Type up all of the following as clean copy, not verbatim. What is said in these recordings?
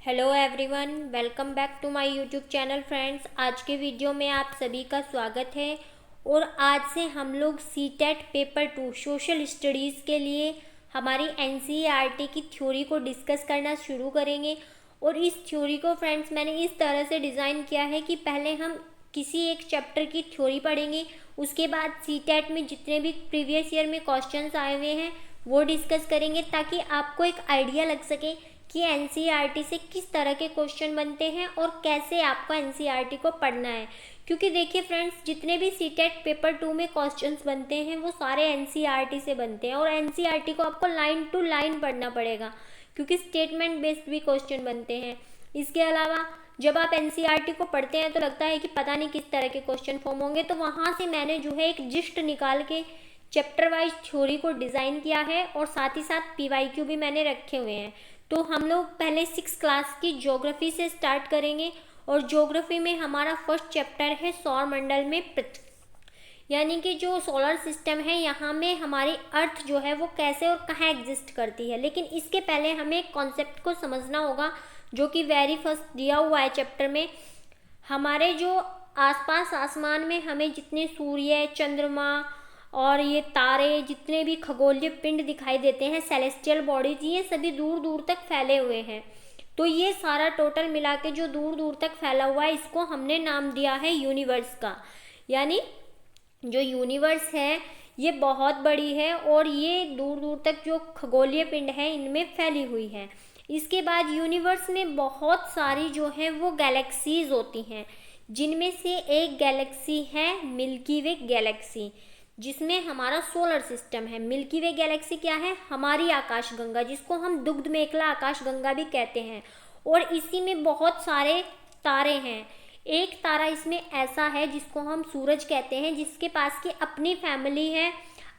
Hello everyone, welcome back to my YouTube channel friends. आज के video में आप सभी का स्वागत है। और आज से हम लोग सीटेट पेपर 2 सोशल स्टडीज़ के लिए हमारी एनसीईआरटी की थ्योरी को डिस्कस करना शुरू करेंगे। और इस थ्योरी को फ्रेंड्स मैंने इस तरह से डिज़ाइन किया है कि पहले हम किसी एक चैप्टर की थ्योरी पढ़ेंगे, उसके बाद सीटेट में जितने भी प्रीवियस ईयर में क्वेश्चंस आए हुए हैं वो डिस्कस करेंगे, ताकि आपको एक आइडिया लग सके कि एनसीईआरटी से किस तरह के क्वेश्चन बनते हैं और कैसे आपको एनसीईआरटी को पढ़ना है। क्योंकि देखिए फ्रेंड्स, जितने भी सीटेट पेपर 2 में क्वेश्चंस बनते हैं वो सारे एनसीईआरटी से बनते हैं। और एनसीईआरटी को आपको लाइन टू लाइन पढ़ना पड़ेगा, क्योंकि स्टेटमेंट बेस्ड भी क्वेश्चन बनते हैं। इसके अलावा जब आप एनसीईआरटी को पढ़ते हैं तो लगता है कि पता नहीं किस तरह के क्वेश्चन फॉर्म होंगे, तो वहाँ से मैंने जो है एक जिस्ट निकाल के चैप्टर वाइज थ्योरी को डिज़ाइन किया है। और साथ ही साथ पीवाईक्यू भी मैंने रखे हुए हैं। तो हम लोग पहले 6 क्लास की ज्योग्राफी से स्टार्ट करेंगे। और ज्योग्राफी में हमारा फर्स्ट चैप्टर है सौर मंडल में पृथ्वी, यानी कि जो सोलर सिस्टम है यहाँ में हमारी अर्थ जो है वो कैसे और कहाँ एग्जिस्ट करती है। लेकिन इसके पहले हमें एक कॉन्सेप्ट को समझना होगा जो कि वेरी फर्स्ट दिया हुआ है चैप्टर में। हमारे जो आसपास आसमान में हमें जितने सूर्य, चंद्रमा और ये तारे, जितने भी खगोलीय पिंड दिखाई देते हैं, सेलेस्टियल बॉडीज, ये सभी दूर दूर तक फैले हुए हैं। तो ये सारा टोटल मिला के जो दूर दूर तक फैला हुआ है, इसको हमने नाम दिया है यूनिवर्स का। यानी जो यूनिवर्स है ये बहुत बड़ी है और ये दूर दूर तक जो खगोलीय पिंड है इनमें फैली हुई है। इसके बाद यूनिवर्स में बहुत सारी जो है वो गैलेक्सीज होती हैं, जिनमें से एक गैलेक्सी है मिल्की वे गैलेक्सी, जिसमें हमारा सोलर सिस्टम है। मिल्की वे गैलेक्सी क्या है? हमारी आकाशगंगा, जिसको हम दुग्ध मेखला आकाशगंगा भी कहते हैं। और इसी में बहुत सारे तारे हैं। एक तारा इसमें ऐसा है जिसको हम सूरज कहते हैं, जिसके पास की अपनी फैमिली है,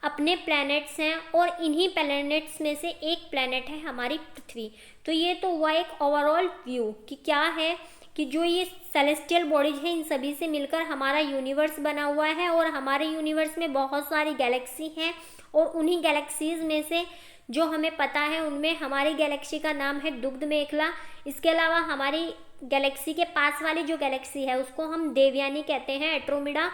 अपने प्लैनेट्स हैं। और इन्हीं प्लैनेट्स में से एक प्लैनेट है हमारी पृथ्वी। तो ये तो हुआ एक ओवरऑल व्यू कि क्या है कि जो ये सेलेस्टियल बॉडीज हैं इन सभी से मिलकर हमारा यूनिवर्स बना हुआ है। और हमारे यूनिवर्स में बहुत सारी गैलेक्सी हैं। और उन्हीं गैलेक्सीज में से जो हमें पता है उनमें हमारी गैलेक्सी का नाम है दुग्ध मेखला। इसके अलावा हमारी गैलेक्सी के पास वाली जो गैलेक्सी है उसको हम देवयानी कहते हैं, एट्रोमिडा।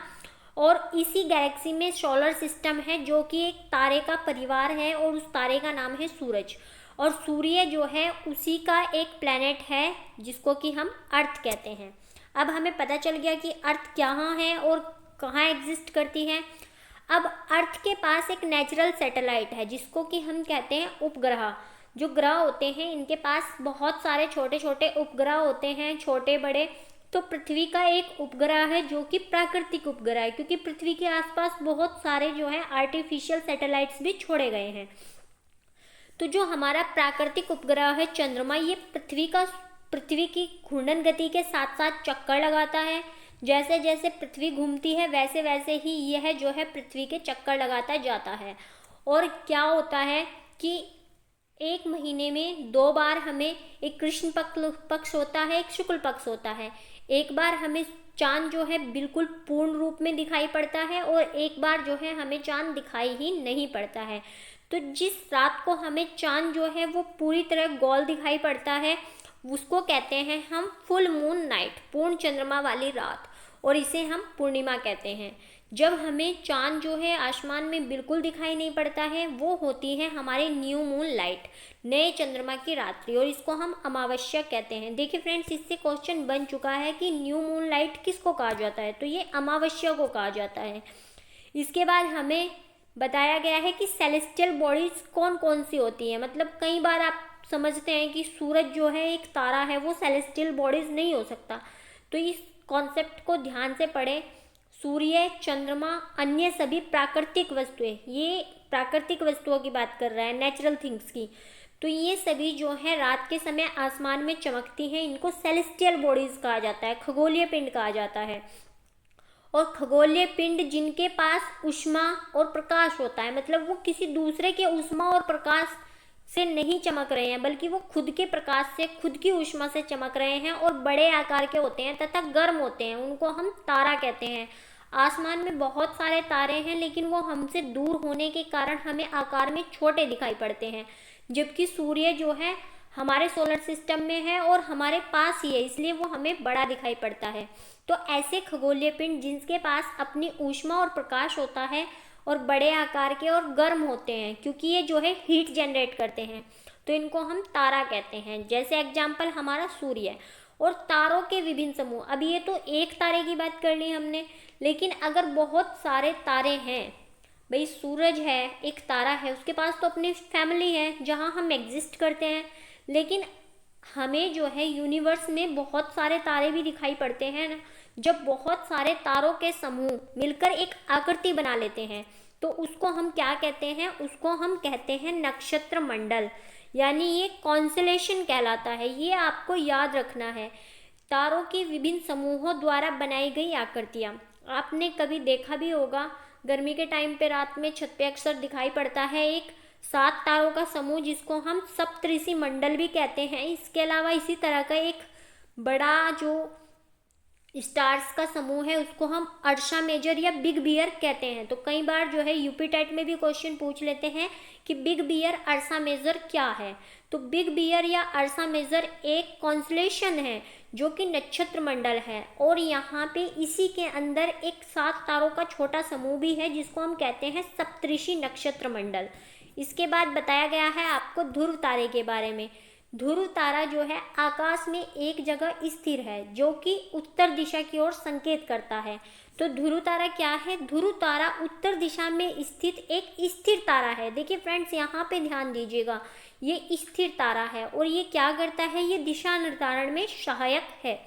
और इसी गैलेक्सी में सोलर सिस्टम है जो कि एक तारे का परिवार है और उस तारे का नाम है सूरज। और सूर्य जो है उसी का एक प्लैनेट है जिसको कि हम अर्थ कहते हैं। अब हमें पता चल गया कि अर्थ कहाँ है और कहाँ एग्जिस्ट करती है। अब अर्थ के पास एक नेचुरल सैटेलाइट है जिसको कि हम कहते हैं उपग्रह। जो ग्रह होते हैं इनके पास बहुत सारे छोटे छोटे उपग्रह होते हैं, छोटे बड़े। तो पृथ्वी का एक उपग्रह है जो कि प्राकृतिक उपग्रह है, क्योंकि पृथ्वी के आसपास बहुत सारे जो है आर्टिफिशियल सैटेलाइट्स भी छोड़े गए हैं। तो जो हमारा प्राकृतिक उपग्रह है चंद्रमा, ये पृथ्वी की घूर्णन गति के साथ साथ चक्कर लगाता है। जैसे जैसे पृथ्वी घूमती है वैसे वैसे ही यह जो है पृथ्वी के चक्कर लगाता जाता है। और क्या होता है कि एक महीने में 2 बार हमें एक कृष्ण पक्ष होता है, एक शुक्ल पक्ष होता है। एक बार हमें चांद जो है बिल्कुल पूर्ण रूप में दिखाई पड़ता है और एक बार जो है हमें चांद दिखाई ही नहीं पड़ता है। तो जिस रात को हमें चांद जो है वो पूरी तरह गोल दिखाई पड़ता है उसको कहते हैं हम फुल मून नाइट, पूर्ण चंद्रमा वाली रात। और इसे हम पूर्णिमा कहते हैं। जब हमें चांद जो है आसमान में बिल्कुल दिखाई नहीं पड़ता है वो होती है हमारी न्यू मून लाइट, नए चंद्रमा की रात्रि। और इसको हम अमावस्या कहते हैं। देखिए फ्रेंड्स, इससे क्वेश्चन बन चुका है कि न्यू मून लाइट किसको कहा जाता है, तो ये अमावस्या को कहा जाता है। इसके बाद हमें बताया गया है कि सेलेस्टियल बॉडीज कौन कौन सी होती हैं। मतलब कई बार आप समझते हैं कि सूरज जो है एक तारा है, वो सेलेस्टियल बॉडीज नहीं हो सकता। तो इस कॉन्सेप्ट को ध्यान से पढ़ें। सूर्य, चंद्रमा, अन्य सभी प्राकृतिक वस्तुएं, ये प्राकृतिक वस्तुओं की बात कर रहा है, नेचुरल थिंग्स की। तो ये सभी जो है रात के समय आसमान में चमकती हैं, इनको सेलेस्टियल बॉडीज कहा जाता है, खगोलीय पिंड कहा जाता है। और खगोलीय पिंड जिनके पास ऊष्मा और प्रकाश होता है, मतलब वो किसी दूसरे के ऊष्मा और प्रकाश से नहीं चमक रहे हैं, बल्कि वो खुद के प्रकाश से, खुद की ऊष्मा से चमक रहे हैं और बड़े आकार के होते हैं तथा गर्म होते हैं, उनको हम तारा कहते हैं। आसमान में बहुत सारे तारे हैं लेकिन वो हमसे दूर होने के कारण हमें आकार में छोटे दिखाई पड़ते हैं। जबकि सूर्य जो है हमारे सोलर सिस्टम में है और हमारे पास ही है, इसलिए वो हमें बड़ा दिखाई पड़ता है। तो ऐसे खगोलीय पिंड जिनके पास अपनी ऊष्मा और प्रकाश होता है और बड़े आकार के और गर्म होते हैं, क्योंकि ये जो है हीट जनरेट करते हैं, तो इनको हम तारा कहते हैं। जैसे एग्जाम्पल हमारा सूर्य है। और तारों के विभिन्न समूह, अभी ये तो एक तारे की बात कर ली हमने, लेकिन अगर बहुत सारे तारे हैं, भाई सूरज है एक तारा है, उसके पास तो अपनी फैमिली है जहाँ हम एग्जिस्ट करते हैं, लेकिन हमें जो है यूनिवर्स में बहुत सारे तारे भी दिखाई पड़ते हैं ना। जब बहुत सारे तारों के समूह मिलकर एक आकृति बना लेते हैं तो उसको हम क्या कहते हैं, उसको हम कहते हैं नक्षत्र मंडल, यानी ये कॉन्सलेशन कहलाता है। ये आपको याद रखना है, तारों की विभिन्न समूहों द्वारा बनाई गई आकृतियाँ। आपने कभी देखा भी होगा, गर्मी के टाइम पे रात में छत पे अक्सर दिखाई पड़ता है एक 7 तारों का समूह, जिसको हम सप्तऋषि मंडल भी कहते हैं। इसके अलावा इसी तरह का एक बड़ा जो स्टार्स का समूह है उसको हम अर्शा मेजर या बिग बियर कहते हैं। तो कई बार जो है यूपी टेट में भी क्वेश्चन पूछ लेते हैं कि बिग बियर अर्शा मेजर क्या है। तो बिग बियर या अर्शा मेजर एक कॉन्सलेशन है जो कि नक्षत्र मंडल है, और यहाँ पे इसी के अंदर एक 7 तारों का छोटा समूह भी है जिसको हम कहते हैं सप्तऋषि नक्षत्र मंडल। इसके बाद बताया गया है आपको ध्रुव तारे के बारे में। ध्रुव तारा जो है आकाश में एक जगह स्थिर है जो कि उत्तर दिशा की ओर संकेत करता है। तो ध्रुव तारा क्या है? ध्रुव तारा उत्तर दिशा में स्थित एक स्थिर तारा है। देखिए फ्रेंड्स, यहाँ पे ध्यान दीजिएगा, ये स्थिर तारा है और ये क्या करता है, ये दिशा निर्धारण में सहायक है।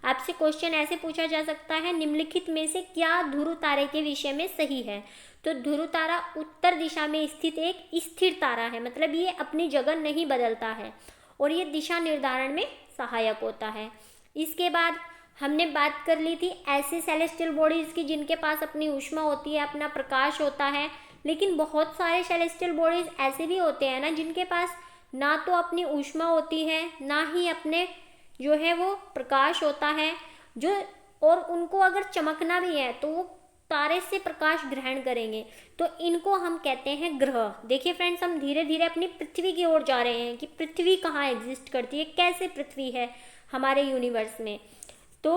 आपसे क्वेश्चन ऐसे पूछा जा सकता है, निम्नलिखित में से क्या ध्रुव तारे के विषय में सही है? तो ध्रुव तारा उत्तर दिशा में स्थित एक स्थिर तारा है, मतलब ये अपनी जगह नहीं बदलता है और ये दिशा निर्धारण में सहायक होता है। इसके बाद हमने बात कर ली थी ऐसे सेलेस्टियल बॉडीज की जिनके पास अपनी ऊष्मा होती है, अपना प्रकाश होता है, लेकिन बहुत सारे सेलेस्टियल बॉडीज ऐसे भी होते हैं ना जिनके पास ना तो अपनी ऊष्मा होती है ना ही अपने जो है वो प्रकाश होता है, जो और उनको अगर चमकना भी है तो वो तारे से प्रकाश ग्रहण करेंगे, तो इनको हम कहते हैं ग्रह। देखिए फ्रेंड्स, हम धीरे धीरे अपनी पृथ्वी की ओर जा रहे हैं कि पृथ्वी कहाँ एग्जिस्ट करती है, कैसे पृथ्वी है हमारे यूनिवर्स में। तो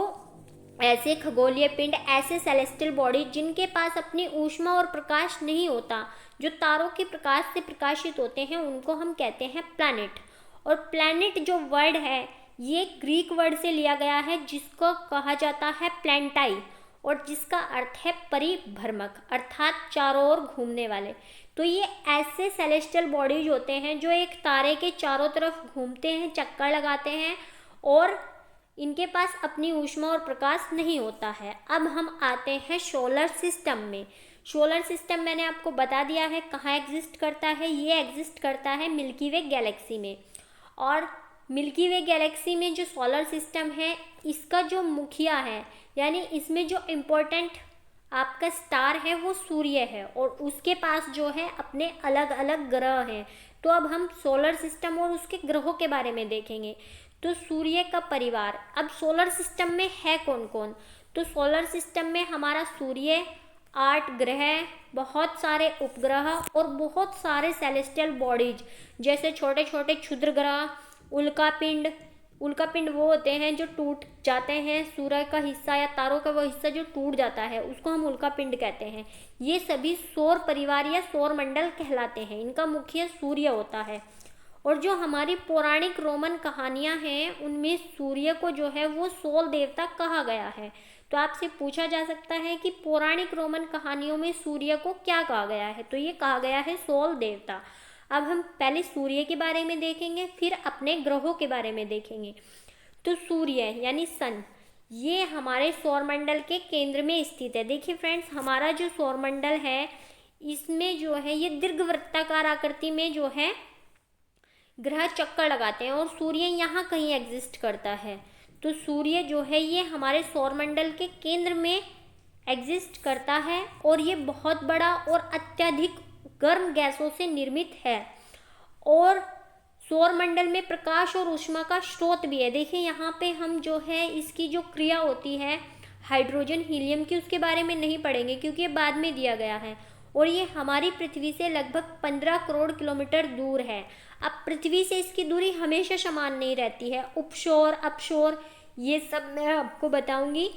ऐसे खगोलीय पिंड, ऐसे सेलेस्टियल बॉडी जिनके पास अपनी ऊष्मा और प्रकाश नहीं होता, जो तारों के प्रकाश से प्रकाशित होते हैं, उनको हम कहते हैं प्लैनेट। और प्लैनेट जो वर्ड है ये ग्रीक वर्ड से लिया गया है जिसको कहा जाता है प्लैंटाई, और जिसका अर्थ है परिभ्रमक, अर्थात चारों ओर घूमने वाले। तो ये ऐसे सेलेस्टियल बॉडीज होते हैं जो एक तारे के चारों तरफ घूमते हैं, चक्कर लगाते हैं, और इनके पास अपनी ऊष्मा और प्रकाश नहीं होता है। अब हम आते हैं सोलर सिस्टम में। सोलर सिस्टम मैंने आपको बता दिया है कहाँ एग्जिस्ट करता है, ये एग्जिस्ट करता है मिल्की वे गैलेक्सी में। और मिल्की वे गैलेक्सी में जो सोलर सिस्टम है इसका जो मुखिया है, यानी इसमें जो इम्पोर्टेंट आपका स्टार है वो सूर्य है, और उसके पास जो है अपने अलग अलग ग्रह हैं। तो अब हम सोलर सिस्टम और उसके ग्रहों के बारे में देखेंगे। तो सूर्य का परिवार, अब सोलर सिस्टम में है कौन कौन? तो सोलर सिस्टम में हमारा सूर्य, 8 ग्रह, बहुत सारे उपग्रह और बहुत सारे सेलेस्टियल बॉडीज, जैसे छोटे छोटे क्षुद्र ग्रह, उल्कापिंड। उल्कापिंड वो होते हैं जो टूट जाते हैं, सूर्य का हिस्सा या तारों का वो हिस्सा जो टूट जाता है उसको हम उल्कापिंड कहते हैं। ये सभी सौर परिवार या सौर मंडल कहलाते हैं। इनका मुख्य सूर्य होता है। और जो हमारी पौराणिक रोमन कहानियां हैं उनमें सूर्य को जो है वो सोल देवता कहा गया है। तो आपसे पूछा जा सकता है कि पौराणिक रोमन कहानियों में सूर्य को क्या कहा गया है? तो ये कहा गया है सोल देवता। अब हम पहले सूर्य के बारे में देखेंगे, फिर अपने ग्रहों के बारे में देखेंगे। तो सूर्य यानी सन, ये हमारे सौरमंडल के केंद्र में स्थित है। देखिए फ्रेंड्स, हमारा जो सौरमंडल है इसमें जो है ये दीर्घवृत्ताकार आकृति में जो है ग्रह चक्कर लगाते हैं और सूर्य यहाँ कहीं एग्जिस्ट करता है। तो सूर्य जो है ये हमारे सौरमंडल के केंद्र में एग्जिस्ट करता है और ये बहुत बड़ा और अत्यधिक गर्म गैसों से निर्मित है, और सौरमंडल में प्रकाश और ऊष्मा का स्रोत भी है। देखिए यहाँ पे हम जो है इसकी जो क्रिया होती है हाइड्रोजन हीलियम की, उसके बारे में नहीं पढ़ेंगे क्योंकि ये बाद में दिया गया है। और ये हमारी पृथ्वी से लगभग 15 करोड़ किलोमीटर दूर है। अब पृथ्वी से इसकी दूरी हमेशा समान नहीं रहती है, उपशोर अपशोर ये सब मैं आपको बताऊंगी।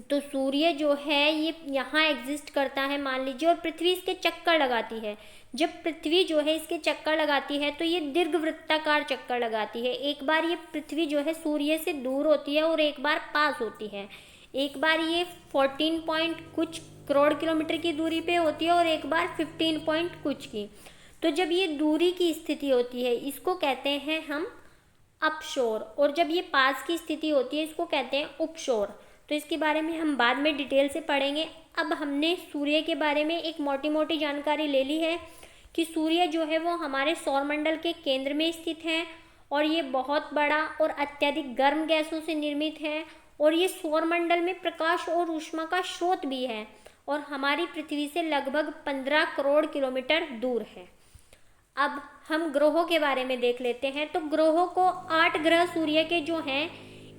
तो सूर्य जो है ये यहाँ एग्जिस्ट करता है मान लीजिए, और पृथ्वी इसके चक्कर लगाती है। जब पृथ्वी जो है इसके चक्कर लगाती है तो ये दीर्घवृत्ताकार चक्कर लगाती है। एक बार ये पृथ्वी जो है सूर्य से दूर होती है और एक बार पास होती है। एक बार ये 14 पॉइंट कुछ करोड़ किलोमीटर की दूरी पे होती है और एक बार 15 पॉइंट कुछ की। तो जब ये दूरी की स्थिति होती है इसको कहते हैं हम अपशोर, और जब ये पास की स्थिति होती है इसको कहते हैं उपशोर। तो इसके बारे में हम बाद में डिटेल से पढ़ेंगे। अब हमने सूर्य के बारे में एक मोटी मोटी जानकारी ले ली है कि सूर्य जो है वो हमारे सौरमंडल के केंद्र में स्थित है और ये बहुत बड़ा और अत्यधिक गर्म गैसों से निर्मित है, और ये सौरमंडल में प्रकाश और ऊष्मा का स्रोत भी है और हमारी पृथ्वी से लगभग 15 करोड़ किलोमीटर दूर है। अब हम ग्रहों के बारे में देख लेते हैं। तो ग्रहों को 8 ग्रह सूर्य के जो हैं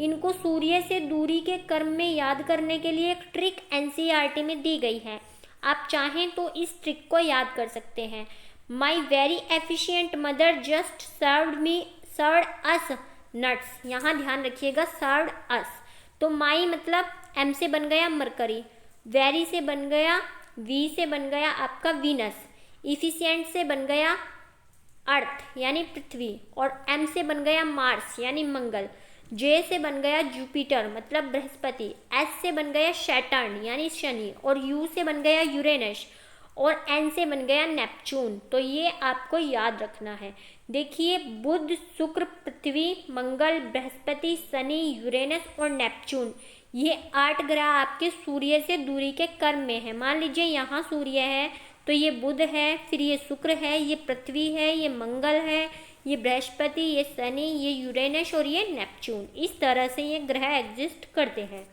इनको सूर्य से दूरी के क्रम में याद करने के लिए एक ट्रिक एनसीईआरटी में दी गई है। आप चाहें तो इस ट्रिक को याद कर सकते हैं। My very efficient mother just served us nuts. यहाँ ध्यान रखिएगा, सर्व्ड अस। तो माई मतलब एम से बन गया मरकरी, वेरी से बन गया वी से बन गया आपका वीनस, इफिशिएंट से बन गया अर्थ यानी पृथ्वी, और एम से बन गया मार्स यानी मंगल, जे से बन गया जुपिटर मतलब बृहस्पति, एस से बन गया सैटर्न यानी शनि, और यू से बन गया यूरेनस, और एन से बन गया नेपच्यून। तो ये आपको याद रखना है। देखिए बुध शुक्र पृथ्वी मंगल बृहस्पति शनि यूरेनस और नेपच्यून, ये 8 ग्रह आपके सूर्य से दूरी के क्रम में है। मान लीजिए यहाँ सूर्य है तो ये बुध है, फिर ये शुक्र है, ये पृथ्वी है, ये मंगल है, ये बृहस्पति, ये शनि, ये यूरेनस और ये नेपच्यून। इस तरह से ये ग्रह एग्जिस्ट करते हैं।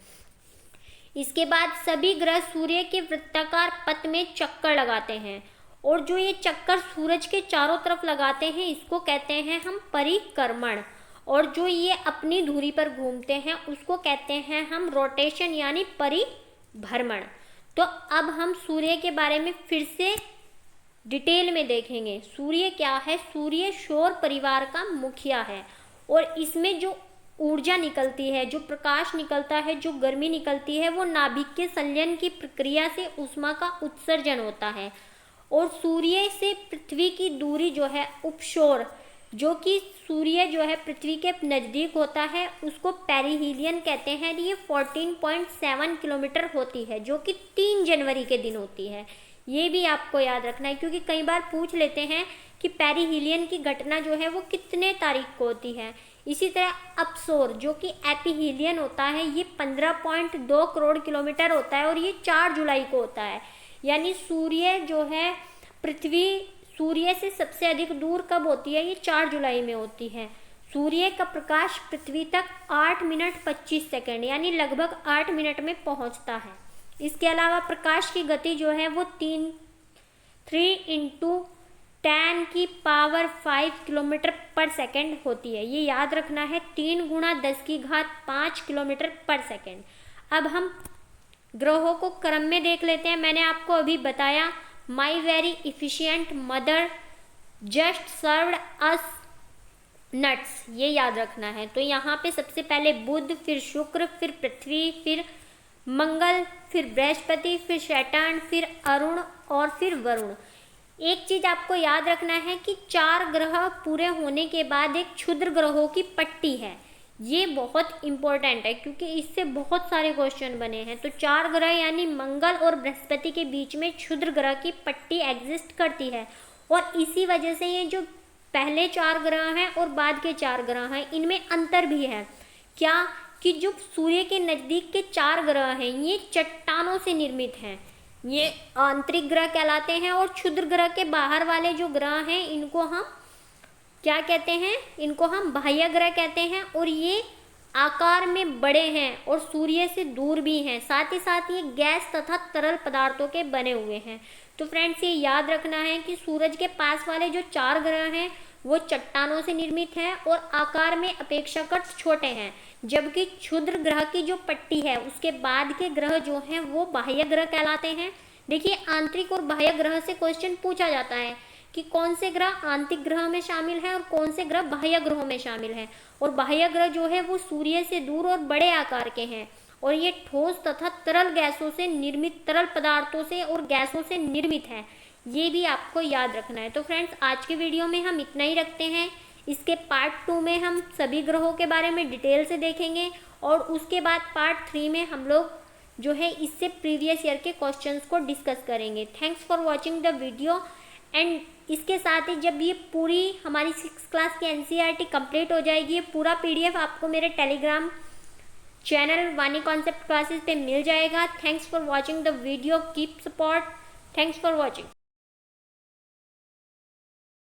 इसके बाद सभी ग्रह सूर्य के वृत्ताकार पथ में चक्कर लगाते हैं, और जो ये चक्कर सूरज के चारों तरफ लगाते हैं इसको कहते हैं हम परिक्रमण, और जो ये अपनी धुरी पर घूमते हैं उसको कहते हैं हम रोटेशन यानी परिभ्रमण। तो अब हम सूर्य के बारे में फिर से डिटेल में देखेंगे। सूर्य क्या है? सूर्य सौर परिवार का मुखिया है, और इसमें जो ऊर्जा निकलती है, जो प्रकाश निकलता है, जो गर्मी निकलती है, वो नाभिक के संलयन की प्रक्रिया से ऊष्मा का उत्सर्जन होता है। और सूर्य से पृथ्वी की दूरी जो है उपशोर, जो कि सूर्य जो है पृथ्वी के नज़दीक होता है उसको पेरिहीलियन कहते हैं। ये 14.7 किलोमीटर होती है, जो कि 3 जनवरी के दिन होती है। ये भी आपको याद रखना है क्योंकि कई बार पूछ लेते हैं कि पेरिहीलियन की घटना जो है वो कितने तारीख को होती है। इसी तरह अपसोर जो कि एपिहीलियन होता है ये 15.2 करोड़ किलोमीटर होता है और ये 4 जुलाई को होता है। यानी सूर्य जो है पृथ्वी सूर्य से सबसे अधिक दूर कब होती है? ये 4 जुलाई में होती है। सूर्य का प्रकाश पृथ्वी तक 8 मिनट 25 सेकंड यानी लगभग 8 मिनट में पहुंचता है। इसके अलावा प्रकाश की गति जो है वो 3 × 10⁵ किलोमीटर पर सेकंड होती है। ये याद रखना है, 3 × 10⁵5 किलोमीटर पर सेकंड। अब हम ग्रहों को क्रम में देख लेते हैं। मैंने आपको अभी बताया my very efficient mother just served us nuts, ये याद रखना है। तो यहाँ पे सबसे पहले बुध, फिर शुक्र, फिर पृथ्वी, फिर मंगल, फिर बृहस्पति, फिर सैटर्न, फिर अरुण और फिर वरुण। एक चीज आपको याद रखना है कि 4 ग्रह पूरे होने के बाद एक क्षुद्र ग्रहों की पट्टी है। ये बहुत इंपॉर्टेंट है क्योंकि इससे बहुत सारे क्वेश्चन बने हैं। तो 4 ग्रह यानी मंगल और बृहस्पति के बीच में क्षुद्र ग्रह की पट्टी एग्जिस्ट करती है, और इसी वजह से ये जो पहले 4 ग्रह हैं और बाद के 4 ग्रह हैं इनमें अंतर भी है। क्या कि जो सूर्य के नज़दीक के 4 ग्रह हैं ये चट्टानों से निर्मित हैं, ये आंतरिक ग्रह कहलाते हैं, और क्षुद्र ग्रह के बाहर वाले जो ग्रह हैं इनको हम क्या कहते हैं? इनको हम बाह्य ग्रह कहते हैं, और ये आकार में बड़े हैं और सूर्य से दूर भी हैं। साथ ही साथ ये गैस तथा तरल पदार्थों के बने हुए हैं। तो फ्रेंड्स ये याद रखना है कि सूरज के पास वाले जो 4 ग्रह हैं वो चट्टानों से निर्मित हैं और आकार में अपेक्षाकृत छोटे हैं, जबकि क्षुद्र ग्रह की जो पट्टी है उसके बाद के ग्रह जो हैं वो बाह्य ग्रह कहलाते हैं, देखिए, आंतरिक और बाह्य ग्रह से क्वेश्चन पूछा जाता है कि कौन से ग्रह आंतरिक ग्रह में शामिल है और कौन से ग्रह बाह्य ग्रहों में शामिल है। और बाह्य ग्रह जो है वो सूर्य से दूर और बड़े आकार के हैं, और ये ठोस तथा तरल गैसों से निर्मित, तरल पदार्थों से और गैसों से निर्मित है। ये भी आपको याद रखना है। तो फ्रेंड्स, आज के वीडियो में हम इतना ही रखते हैं। इसके पार्ट 2 में हम सभी ग्रहों के बारे में डिटेल से देखेंगे, और उसके बाद पार्ट 3 में हम लोग जो है इससे प्रीवियस ईयर के क्वेश्चंस को डिस्कस करेंगे। Thanks for watching the video. And इसके साथ ही जब ये पूरी हमारी 6th क्लास की एनसीईआरटी कंप्लीट हो जाएगी, ये पूरा पीडीएफ आपको मेरे टेलीग्राम चैनल वाणी कॉन्सेप्ट क्लासेस पे मिल जाएगा। Thanks for watching the video, keep support, thanks for watching.